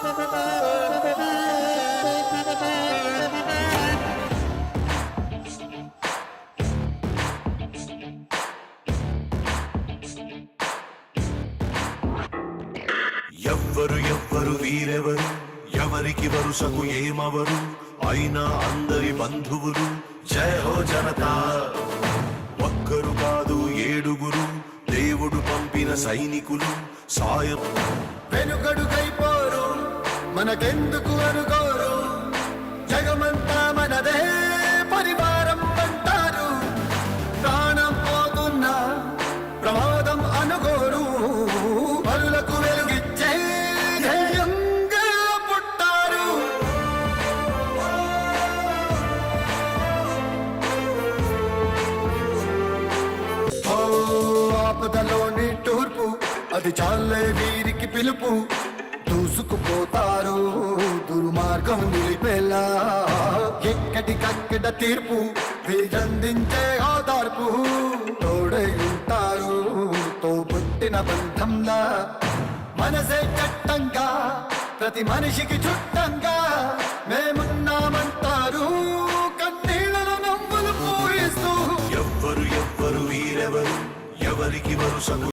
ఎవ్వరు ఎవ్వరు వీరెవరు, ఎవరికి వరుసకు ఏమవరు, అయినా అందరి బంధువులు. జయ హో జనతా. ఒక్కరు కాదు ఏడుగురు, దేవుడు పంపిన సైనికులు. సాయం వెనుకడుకైపోరు, మనకెందుకు అనుకోరు, జగమంతా మనదే పరివారం అంటారు. ప్రాణం పోతున్నా ప్రమాదం అనుకోరు, పరులకు వెలుగిచ్చే ధైర్యంగా పుట్టారు. ఓ ఆపదలోని తూర్పు, అది చాలే వీరికి పిలుపు. దూసుకుపోతారు దుర్మార్గం నిలిపేలా, ఎక్కడికక్కడ తీర్పు వీరందించే ఓదార్పు. తోడై ఉంటారు తోబుట్టిన బంధంలా, మనసే చట్టంగా ప్రతి మనిషికి చుట్టంగా. మేమున్నామంటారు కన్నీళ్ళను నవ్వులు పూయిస్తూ. ఎవ్వరు ఎవ్వరు వీరెవరు, ఎవరికి వరుసకు